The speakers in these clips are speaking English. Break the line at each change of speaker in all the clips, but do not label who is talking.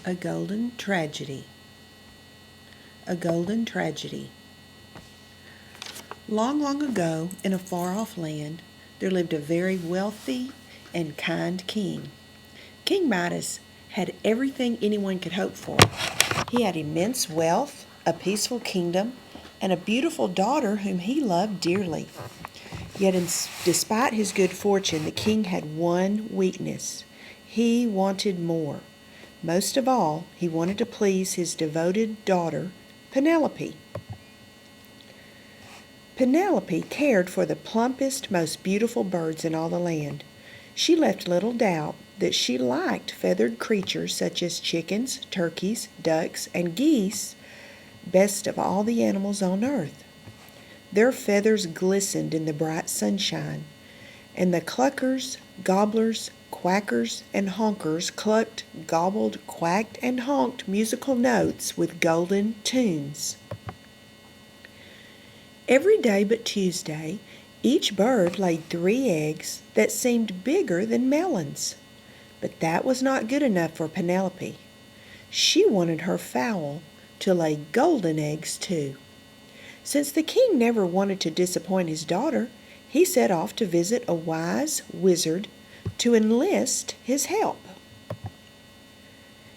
A Golden Tragedy. A Golden Tragedy. Long, long ago, in a far-off land, there lived a very wealthy and kind king. King Midas had everything anyone could hope for. He had immense wealth, a peaceful kingdom, and a beautiful daughter whom he loved dearly. Yet, despite his good fortune, the king had one weakness. He wanted more. Most of all, he wanted to please his devoted daughter, Penelope. Penelope cared for the plumpest, most beautiful birds in all the land. She left little doubt that she liked feathered creatures such as chickens, turkeys, ducks, and geese best of all the animals on earth. Their feathers glistened in the bright sunshine, and the cluckers, gobblers, quackers, and honkers clucked, gobbled, quacked, and honked musical notes with golden tunes. Every day but Tuesday, each bird laid 3 eggs that seemed bigger than melons. But that was not good enough for Penelope. She wanted her fowl to lay golden eggs too. Since the king never wanted to disappoint his daughter, he set off to visit a wise wizard to enlist his help.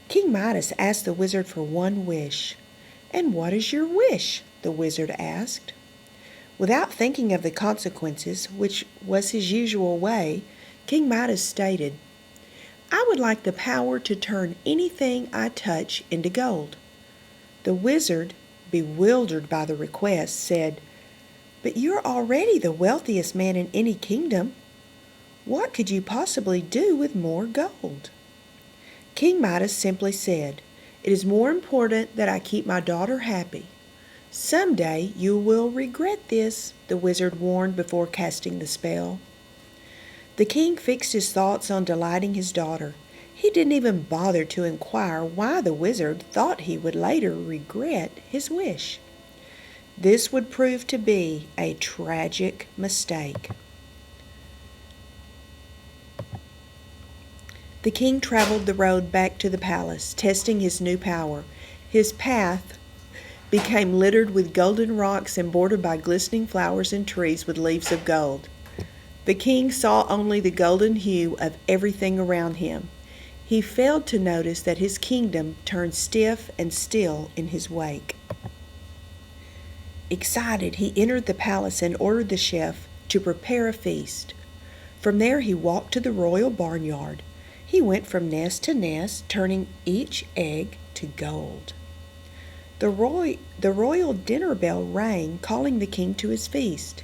King Midas asked the wizard for one wish. "And what is your wish?" the wizard asked. Without thinking of the consequences, which was his usual way, King Midas stated, "I would like the power to turn anything I touch into gold." The wizard, bewildered by the request, said, "But you're already the wealthiest man in any kingdom. What could you possibly do with more gold?" King Midas simply said, "It is more important that I keep my daughter happy." "Someday you will regret this," the wizard warned before casting the spell. The king fixed his thoughts on delighting his daughter. He didn't even bother to inquire why the wizard thought he would later regret his wish. This would prove to be a tragic mistake. The king traveled the road back to the palace, testing his new power. His path became littered with golden rocks and bordered by glistening flowers and trees with leaves of gold. The king saw only the golden hue of everything around him. He failed to notice that his kingdom turned stiff and still in his wake. Excited, he entered the palace and ordered the chef to prepare a feast. From there he walked to the royal barnyard. He went from nest to nest, turning each egg to gold. The royal dinner bell rang, calling the king to his feast.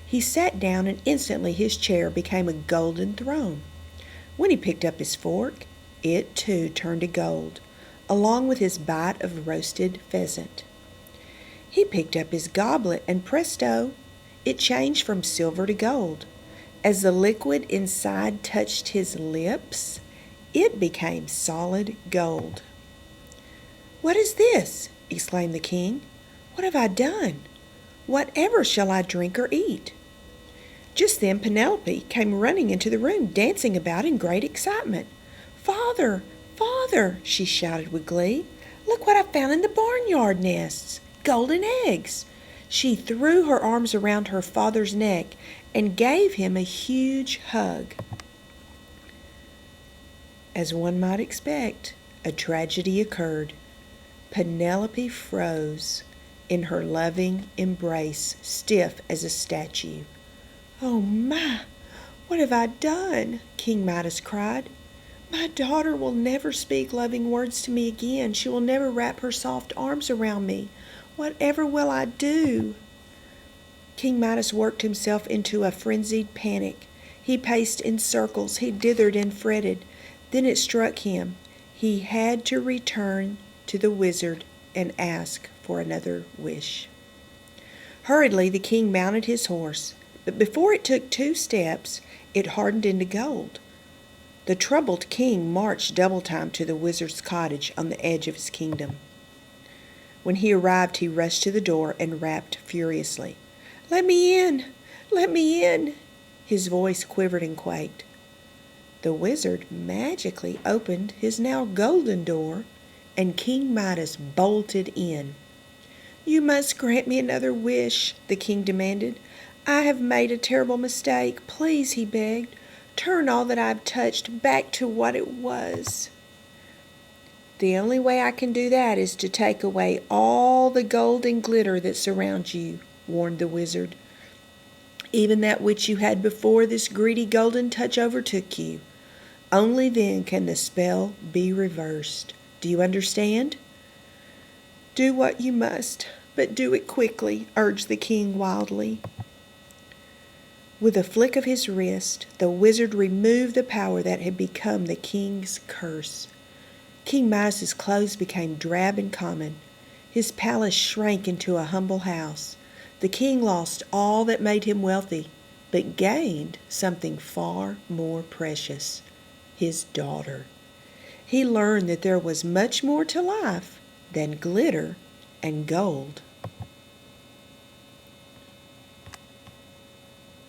He sat down, and instantly his chair became a golden throne. When he picked up his fork, it too turned to gold, along with his bite of roasted pheasant. He picked up his goblet, and presto, it changed from silver to gold. As the liquid inside touched his lips, it became solid gold. "What is this?" exclaimed the king. "What have I done? Whatever shall I drink or eat?" Just then Penelope came running into the room, dancing about in great excitement. "Father, father," she shouted with glee, "look what I found in the barnyard nests, golden eggs." She threw her arms around her father's neck and gave him a huge hug. As one might expect, a tragedy occurred. Penelope froze in her loving embrace, stiff as a statue. "Oh my, what have I done?" King Midas cried. "My daughter will never speak loving words to me again. She will never wrap her soft arms around me. Whatever will I do?" King Midas worked himself into a frenzied panic. He paced in circles, he dithered and fretted. Then it struck him. He had to return to the wizard and ask for another wish. Hurriedly the king mounted his horse, but before it took 2 steps, it hardened into gold. The troubled king marched double time to the wizard's cottage on the edge of his kingdom. When he arrived, he rushed to the door and rapped furiously. "Let me in! Let me in!" His voice quivered and quaked. The wizard magically opened his now golden door and King Midas bolted in. "You must grant me another wish," the king demanded. "I have made a terrible mistake. Please," he begged, "turn all that I've touched back to what it was." "The only way I can do that is to take away all the gold and glitter that surrounds you," warned the wizard. "Even that which you had before this greedy golden touch overtook you. Only then can the spell be reversed. Do you understand?" "Do what you must, but do it quickly," urged the king wildly. With a flick of his wrist, the wizard removed the power that had become the king's curse. King Midas's clothes became drab and common. His palace shrank into a humble house. The king lost all that made him wealthy, but gained something far more precious: his daughter. He learned that there was much more to life than glitter and gold.